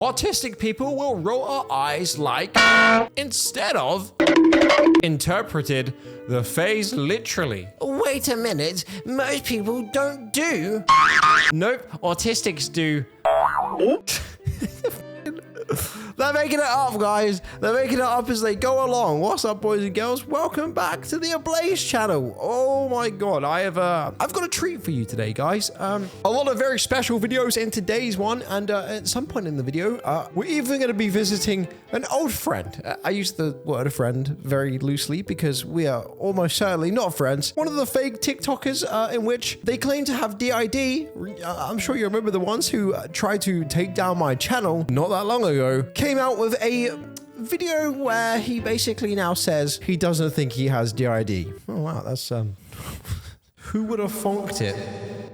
Autistic people will roll our eyes like instead of interpreted the phase literally. Wait a minute, most people don't do. Nope, autistics do. They're making it up, guys. They're making it up as they go along. What's up, boys and girls? Welcome back to the Ablaze channel. Oh my god, I've got a treat for you today, guys. A lot of very special videos in today's one, and at some point in the video, we're even going to be visiting an old friend. I use the word friend very loosely because we are almost certainly not friends. One of the fake TikTokers in which they claim to have DiD. I'm sure you remember the ones who tried to take down my channel not that long ago. Came out with a video where he basically now says he doesn't think he has DiD. Oh wow, that's who would have funked it?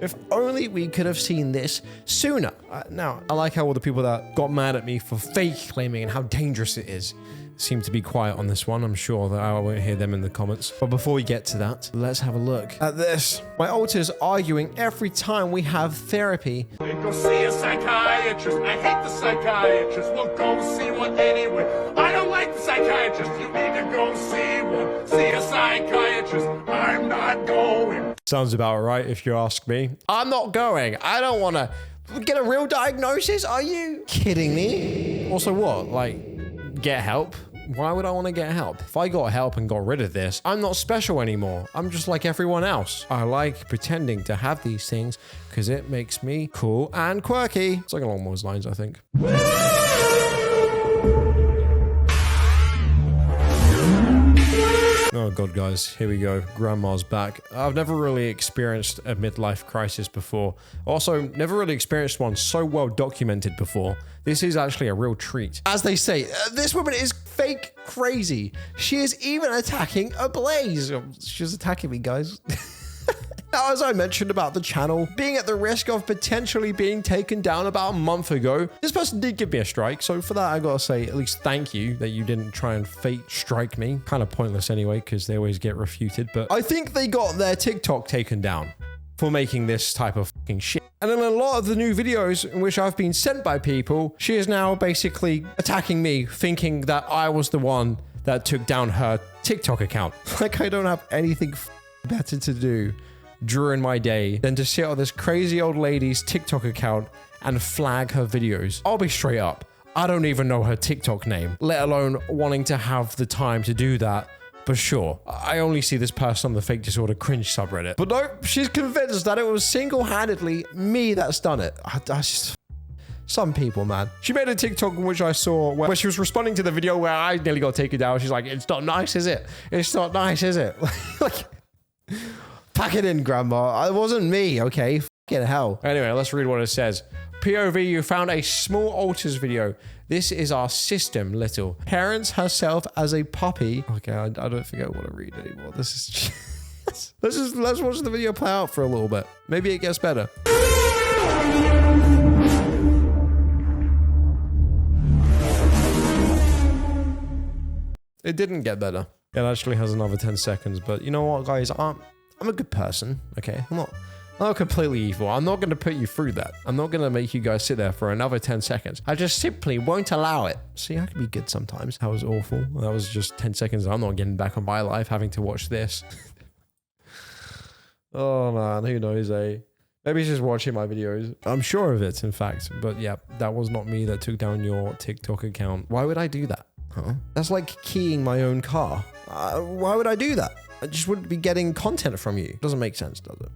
If only we could have seen this sooner. Now, I like how all the people that got mad at me for fake claiming and how dangerous it is seem to be quiet on this one. I'm sure that I won't hear them in the comments. But before we get to that, let's have a look at this. My alter's arguing every time we have therapy. Go see a psychiatrist. I hate the psychiatrist. We'll go see one anyway. I don't like the psychiatrist. You need to go see one. See a psychiatrist. I'm not going. Sounds about right if you ask me. I'm not going. I don't want to get a real diagnosis. Are you kidding me? Also, what? Like, get help? Why would I want to get help? If I got help and got rid of this, I'm not special anymore. I'm just like everyone else. I like pretending to have these things because it makes me cool and quirky. It's like along those lines, I think. Oh god, guys, here we go. Grandma's back. I've never really experienced a midlife crisis before. Also, never really experienced one so well documented before. This is actually a real treat. As they say, this woman is fake crazy. She is even attacking Ablaze. She's attacking me, guys. Now, as I mentioned about the channel being at the risk of potentially being taken down about a month ago, this person did give me a strike. So for that, I gotta say at least thank you that you didn't try and fake strike me. Kind of pointless anyway, because they always get refuted. But I think they got their TikTok taken down for making this type of fucking shit. And in a lot of the new videos in which I've been sent by people, she is now basically attacking me, thinking that I was the one that took down her TikTok account. Like I don't have anything better to do during my day than to sit on this crazy old lady's TikTok account and flag her videos. I'll be straight up. I don't even know her TikTok name, let alone wanting to have the time to do that. But sure, I only see this person on the fake disorder cringe subreddit. But no, she's convinced that it was single-handedly me that's done it. I just... Some people, man. She made a TikTok in which I saw where she was responding to the video where I nearly got taken down. She's like, it's not nice, is it? It's not nice, is it? Like... Pack it in, Grandma. It wasn't me, okay? Fucking hell. Anyway, let's read what it says. POV, you found a small alters video. This is our system, little. Parents herself as a puppy. Okay, I don't think I want to read anymore. This is... let's watch the video play out for a little bit. Maybe it gets better. It didn't get better. It actually has another 10 seconds, but you know what, guys? I'm a good person, okay? I'm not completely evil. I'm not going to put you through that. I'm not going to make you guys sit there for another 10 seconds. I just simply won't allow it. See, I can be good sometimes. That was awful. That was just 10 seconds. I'm not getting back on my life having to watch this. Oh, man. Who knows, eh? Maybe he's just watching my videos. I'm sure of it, in fact. But yeah, that was not me that took down your TikTok account. Why would I do that? Huh? That's like keying my own car. Why would I do that? I just wouldn't be getting content from you. Doesn't make sense, does it?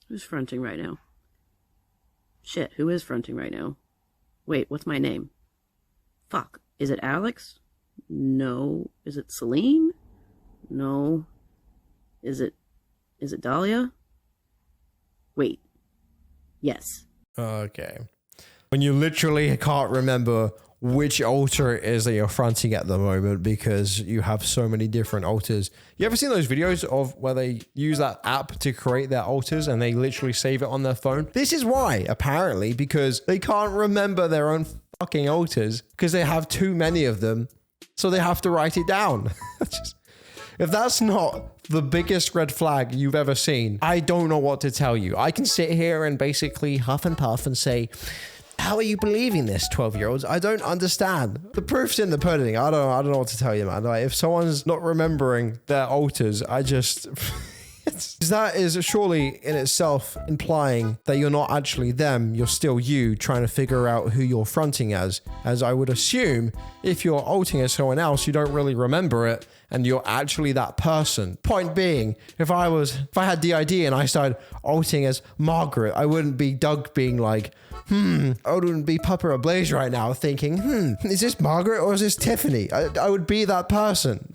Who's fronting right now? Shit, who is fronting right now? Wait, what's my name? Fuck. Is it Alex? No. Is it Celine? No. Is it Dahlia? Wait. Yes. Okay. When you literally can't remember which altar it is that you're fronting at the moment because you have so many different altars. You ever seen those videos of where they use that app to create their altars and they literally save it on their phone? This is why, apparently, because they can't remember their own fucking altars because they have too many of them. So they have to write it down. If that's not the biggest red flag you've ever seen, I don't know what to tell you. I can sit here and basically huff and puff and say, how are you believing this, 12-year-olds? I don't understand. The proof's in the pudding. I don't know what to tell you, man. Like, if someone's not remembering their alters, I just... that is surely in itself implying that you're not actually them, you're still you trying to figure out who you're fronting as I would assume if you're alting as someone else, you don't really remember it and you're actually that person. Point being, if I had DiD and I started alting as Margaret, I wouldn't be Doug being like, I wouldn't be Papa Ablaze right now thinking, is this Margaret or is this Tiffany? I would be that person.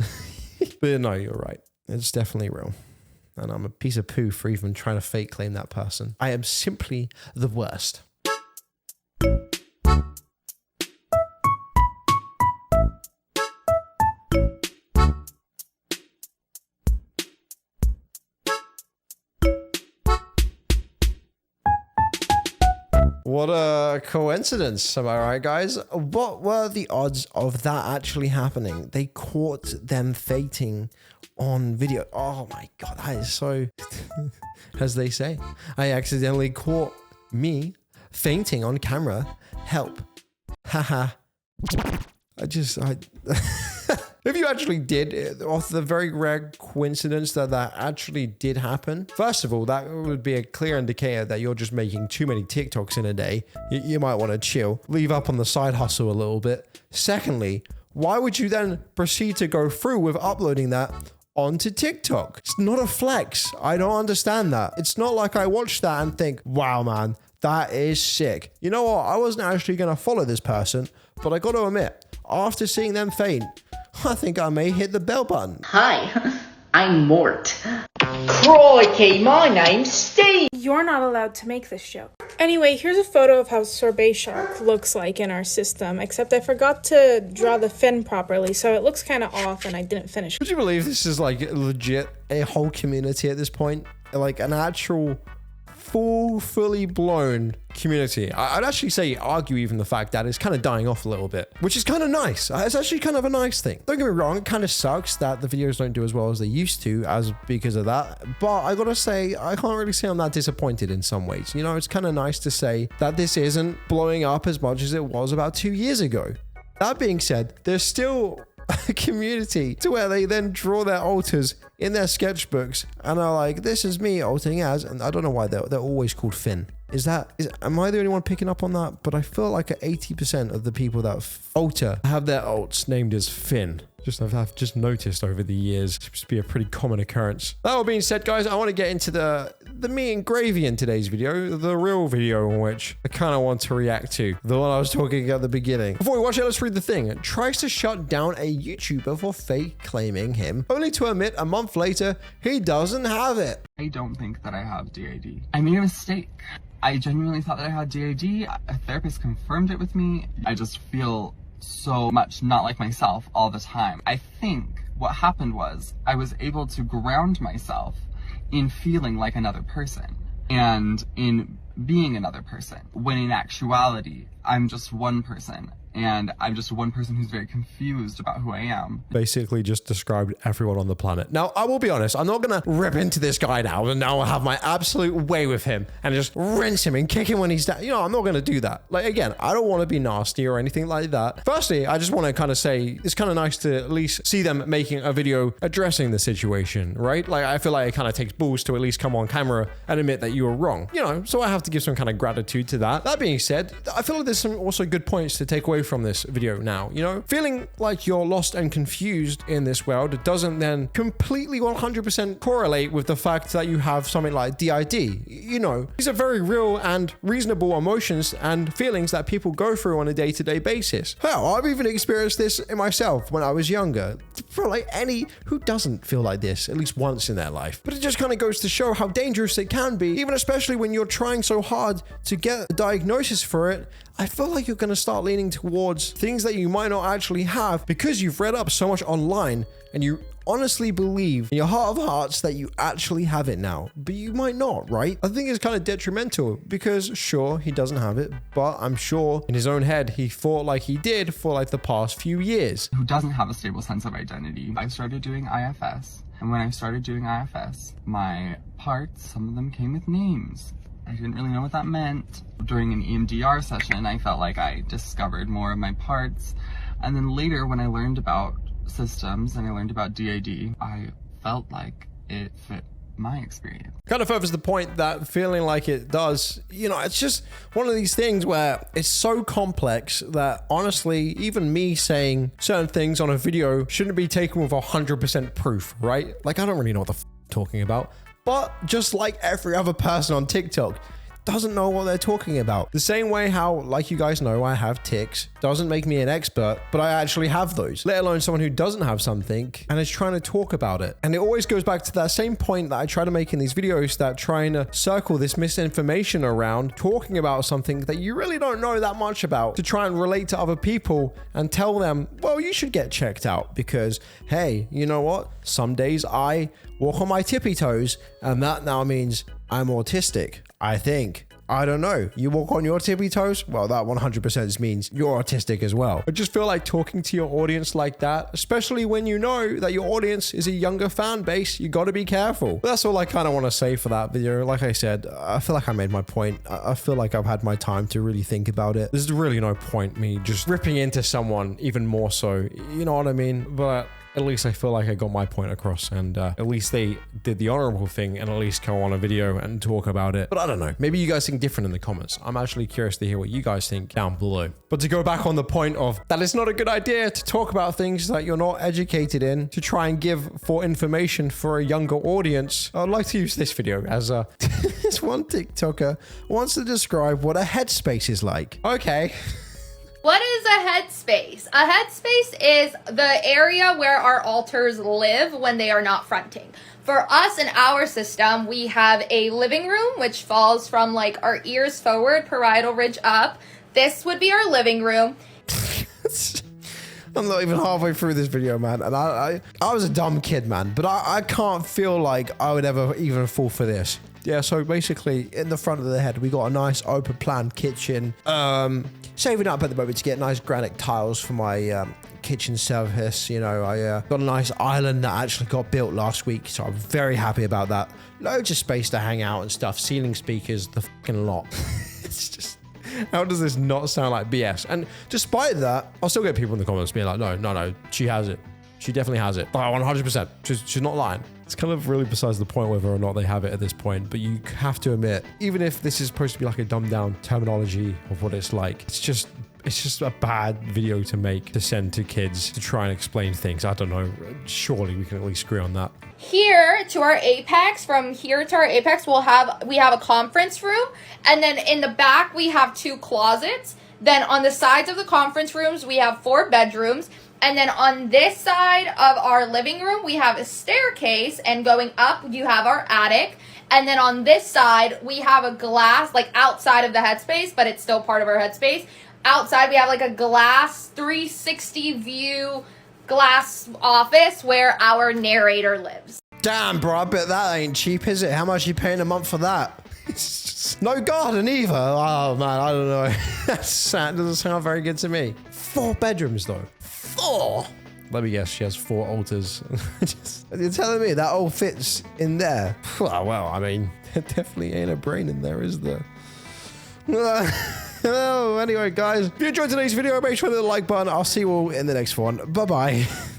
But no, you're right. It's definitely real. And I'm a piece of poo for even trying to fake claim that person. I am simply the worst. What a coincidence, am I right, guys? What were the odds of that actually happening? They caught them fainting on video. Oh my god, that is so... As they say, I accidentally caught me fainting on camera. Help. Haha. If you actually did, off the very rare coincidence that actually did happen, first of all, that would be a clear indicator that you're just making too many TikToks in a day. You might want to chill, leave up on the side hustle a little bit. Secondly, why would you then proceed to go through with uploading that onto TikTok? It's not a flex. I don't understand that. It's not like I watch that and think, wow, man, that is sick. You know what? I wasn't actually going to follow this person, but I got to admit, after seeing them faint, I think I may hit the bell button. Hi, I'm Mort. Crikey, my name's Steve. You're not allowed to make this joke. Anyway, here's a photo of how sorbet shark looks like in our system, except I forgot to draw the fin properly, so it looks kind of off and I didn't finish. Would you believe this is like legit a whole community at this point? Like an actual fully blown community. I'd actually say argue even the fact that it's kind of dying off a little bit, which is kind of nice. It's actually kind of a nice thing. Don't get me wrong, it kind of sucks that the videos don't do as well as they used to because of that, but I gotta say, I can't really say I'm that disappointed in some ways. You know, it's kind of nice to say that this isn't blowing up as much as it was about 2 years ago. That being said, there's still a community to where they then draw their alters in their sketchbooks and are like, this is me alting as, and I don't know why they're always called Finn. Am I the only one picking up on that? But I feel like 80% of the people that alter have their alts named as Finn. I've just noticed over the years. It seems to be a pretty common occurrence. That all being said, guys, I want to get into the meat and gravy in today's video, the real video in which I kind of want to react to, the one I was talking at the beginning. Before we watch it, let's read the thing. It tries to shut down a YouTuber for fake claiming him, only to admit a month later he doesn't have it. I don't think that I have DiD. I made a mistake. I genuinely thought that I had DiD. A therapist confirmed it with me. I just feel so much not like myself all the time. I think what happened was I was able to ground myself in feeling like another person and in being another person, when in actuality, I'm just one person. And I'm just one person who's very confused about who I am. Basically just described everyone on the planet. Now, I will be honest, I'm not going to rip into this guy now and now I'll have my absolute way with him and just rinse him and kick him when he's down. You know, I'm not going to do that. Like, again, I don't want to be nasty or anything like that. Firstly, I just want to kind of say it's kind of nice to at least see them making a video addressing the situation, right? Like, I feel like it kind of takes balls to at least come on camera and admit that you were wrong. You know, so I have to give some kind of gratitude to that. That being said, I feel like there's some also good points to take away from this video now. You know, feeling like you're lost and confused in this world doesn't then completely 100% correlate with the fact that you have something like DiD. You know, these are very real and reasonable emotions and feelings that people go through on a day-to-day basis. Hell, I've even experienced this in myself when I was younger. For like who doesn't feel like this at least once in their life? But it just kind of goes to show how dangerous it can be, even especially when you're trying so hard to get a diagnosis for it. I feel like you're going to start leaning towards things that you might not actually have because you've read up so much online and you honestly believe in your heart of hearts that you actually have it now, but you might not, right? I think it's kind of detrimental because sure, he doesn't have it, but I'm sure in his own head, he thought like he did for like the past few years. Who doesn't have a stable sense of identity. I started doing IFS, and when I started doing IFS, my parts, some of them came with names. I didn't really know what that meant. During an EMDR session, I felt like I discovered more of my parts. And then later, when I learned about systems and I learned about DiD, I felt like it fit my experience. Kind of furthers the point that feeling like it does, you know, it's just one of these things where it's so complex that honestly, even me saying certain things on a video shouldn't be taken with 100% proof, right? Like, I don't really know what the I'm talking about. But just like every other person on TikTok doesn't know what they're talking about. The same way how, like you guys know, I have tics doesn't make me an expert, but I actually have those, let alone someone who doesn't have something and is trying to talk about it. And it always goes back to that same point that I try to make in these videos, that trying to circle this misinformation around talking about something that you really don't know that much about to try and relate to other people and tell them, well, you should get checked out because, hey, you know what? Some days I walk on my tippy toes and that now means I'm autistic. I think. I don't know. You walk on your tippy toes? Well, that 100% means you're autistic as well. I just feel like talking to your audience like that, especially when you know that your audience is a younger fan base, you got to be careful. But that's all I kind of want to say for that video. Like I said, I feel like I made my point. I feel like I've had my time to really think about it. There's really no point me just ripping into someone even more so. You know what I mean? But at least I feel like I got my point across, and at least they did the honorable thing and at least come on a video and talk about it. But I don't know. Maybe you guys think different in the comments. I'm actually curious to hear what you guys think down below. But to go back on the point of that it's not a good idea to talk about things that you're not educated in to try and give for information for a younger audience, I'd like to use this video as a this one TikToker wants to describe what a headspace is like. Okay. What is a headspace? A headspace is the area where our alters live when they are not fronting. For us in our system, we have a living room, which falls from like our ears forward, parietal ridge up. This would be our living room. I'm not even halfway through this video, man. And I was a dumb kid, man. But I can't feel like I would ever even fall for this. Yeah, so basically, in the front of the head, we got a nice open plan kitchen. Saving up at the moment to get nice granite tiles for my kitchen service. You know, I got a nice island that actually got built last week, so I'm very happy about that. Loads of space to hang out and stuff. Ceiling speakers, the fucking lot. It's just... How does this not sound like BS? And despite that, I'll still get people in the comments being like, no, she has it. She definitely has it. 100%. She's not lying. It's kind of really besides the point whether or not they have it at this point, but you have to admit, even if this is supposed to be like a dumbed down terminology of what it's like, it's just a bad video to make, to send to kids to try and explain things. I don't know. Surely we can at least agree on that. Here to our apex, from here to our apex, we have a conference room, and then in the back we have 2 closets. Then on the sides of the conference rooms, we have 4 bedrooms. And then on this side of our living room, we have a staircase, and going up, you have our attic. And then on this side, we have a glass, like outside of the headspace, but it's still part of our headspace. Outside, we have like a glass 360 view glass office where our narrator lives. Damn, bro, I bet that ain't cheap, is it? How much are you paying a month for that? No garden either. Oh, man, I don't know. That doesn't sound very good to me. 4 bedrooms, though. 4? Let me guess, she has 4 altars. You're telling me that all fits in there? Well, I mean, there definitely ain't a brain in there, is there? Oh, anyway, guys, if you enjoyed today's video, make sure to hit the like button. I'll see you all in the next one. Bye-bye.